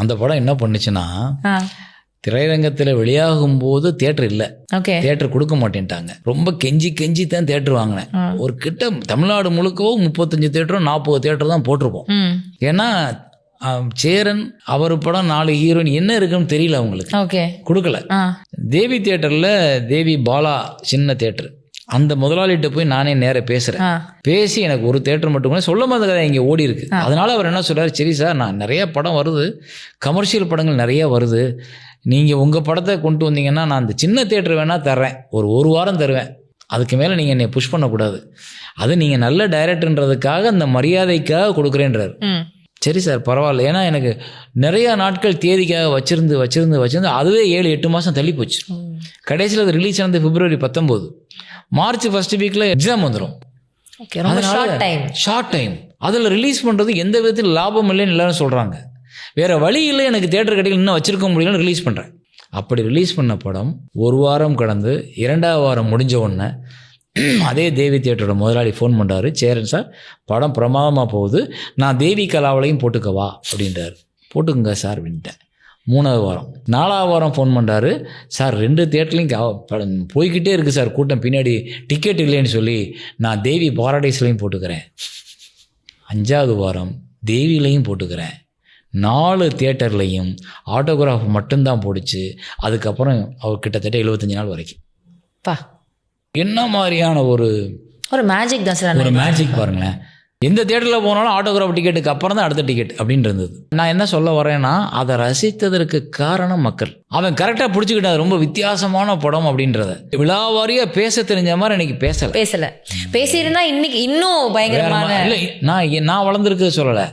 அந்த படம் என்ன பண்ணுச்சுன்னா, ஆ. திரையரங்கத்தில் வெளியாகும் போது தியேட்டர் இல்லை, ஓகே. தியேட்டர் கொடுக்க மாட்டேன்ட்டாங்க. ரொம்ப கெஞ்சி கெஞ்சி தான் தியேட்டர் வாங்கினேன். ஒரு கிட்ட தமிழ்நாடு முழுக்கவும் 35 தியேட்டரோ 40 தியேட்டர் தான் போட்டிருப்போம். ஏன்னா சேரன் அவர் படம் 4 ஹீரோயின் என்ன இருக்குன்னு தெரியல அவங்களுக்கு, ஓகே, கொடுக்கல. தேவி தியேட்டரில் தேவி பாலா சின்ன தியேட்டர், அந்த முதலாளிகிட்ட போய் நானே நேராக பேசுகிறேன். பேசி எனக்கு ஒரு தேட்டர் மட்டும் கூட சொல்ல மாதிரி கதை இங்கே ஓடி இருக்கு. அதனால அவர் என்ன சொல்றாரு, சரி சார் நான் நிறைய படம் வருது, கமர்ஷியல் படங்கள் நிறைய வருது, நீங்கள் உங்கள் படத்தை கொண்டு வந்தீங்கன்னா நான் அந்த சின்ன தேட்டர் வேணால் தர்றேன், ஒரு வாரம் தருவேன், அதுக்கு மேலே நீங்கள் என்னை புஷ் பண்ணக்கூடாது, அது நீங்கள் நல்ல டைரக்டர்ன்றதுக்காக அந்த மரியாதைக்காக கொடுக்குறேன்றார். சரி சார் பரவாயில்ல, ஏன்னா எனக்கு நிறையா நாட்கள் தேதிக்காக வச்சிருந்து அதுவே 7-8 மாதம் தள்ளி போச்சு. கடைசியில் அது ரிலீஸ் ஆனது February 19, March 1st வீக்கில் எக்ஸாம் வந்துடும். ஷார்ட் டைம் அதில் ரிலீஸ் பண்ணுறது எந்த விதத்தில் லாபம் இல்லைன்னு எல்லாரும் சொல்கிறாங்க. வேறு வழி இல்லை, எனக்கு தேட்டர் கடையில் இன்னும் வச்சிருக்க முடியலன்னு ரிலீஸ் பண்ணுறேன். அப்படி ரிலீஸ் பண்ண படம் ஒரு வாரம் கடந்து 2வது வாரம் முடிஞ்ச உடனே அதே தேவி தியேட்டரோட முதலாளி ஃபோன் பண்ணுறாரு, சேரன் சார் படம் பிரமாதமாக போகுது, நான் தேவி கலாவளையும் போட்டுக்கவா அப்படின்றாரு. போட்டுக்குங்க சார் அப்படின்ட்டேன். 3வது வாரம் 4வது வாரம் ஃபோன் பண்ணுறாரு, சார் 2 தியேட்டர்லையும் போய்கிட்டே இருக்குது சார் கூட்டம், பின்னாடி டிக்கெட் இல்லைன்னு சொல்லி நான் தேவி பாரடைஸ்லையும் போட்டுக்கிறேன். 5வது வாரம் தேவிலையும் போட்டுக்கிறேன். 4 தியேட்டர்லையும் ஆட்டோகிராஃப் மட்டும்தான் போடுச்சு. அதுக்கப்புறம் அவர் கிட்டத்தட்ட 75 நாள் வரைக்கும். என்ன மாதிரியான ஒரு மேஜிக் தான் சார், ஒரு மேஜிக் பாருங்களேன். எந்த தியேட்டரில் போனாலும் ஆட்டோகிராஃப் டிக்கெட்டுக்கு அப்புறம் தான் அடுத்த டிக்கெட் அப்படின்னு இருந்தது. நான் என்ன சொல்ல வரேன்னா, அதை ரசித்ததற்கு காரணம் மக்கள். அவன் கரெக்டாக பிடிச்சிக்கிட்டான், ரொம்ப வித்தியாசமான படம் அப்படின்றத. விழாவாரியாக பேச தெரிஞ்ச மாதிரி எனக்கு பேசியிருந்தா இன்னைக்கு இன்னும் பயங்கரமான இல்லை. நான் வளர்ந்துருக்க சொல்லலை,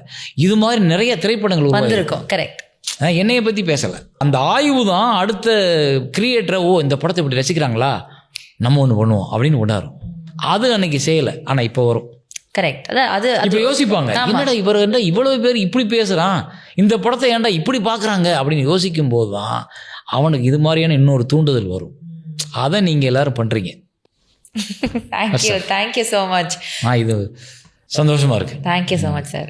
இது மாதிரி நிறைய திரைப்படங்கள் வந்திருக்கும். கரெக்ட். என்னைய பற்றி பேசலை. அந்த ஆய்வு தான் அடுத்த கிரியேட்டரை, இந்த படத்தை இப்படி ரசிக்கிறாங்களா, நம்ம ஒன்று பண்ணுவோம் அப்படின்னு கொண்டாடும். அது அன்னைக்கு செய்யலை, ஆனால் இப்போ வரும். கரெக்ட். அது இப்போ யோசிப்பாங்க, என்னடா இவர் இவ்வளவு பேர் இப்படி பேசுகிறான், இந்த படத்தை ஏன்டா இப்படி பார்க்குறாங்க அப்படின்னு யோசிக்கும் போது தான் அவனுக்கு இது மாதிரியான இன்னொரு தூண்டுதல் வரும். அதை நீங்கள் எல்லாரும் பண்ணுறீங்க. Thank you so much. இது சந்தோஷமாக இருக்குது. Thank you so much sir.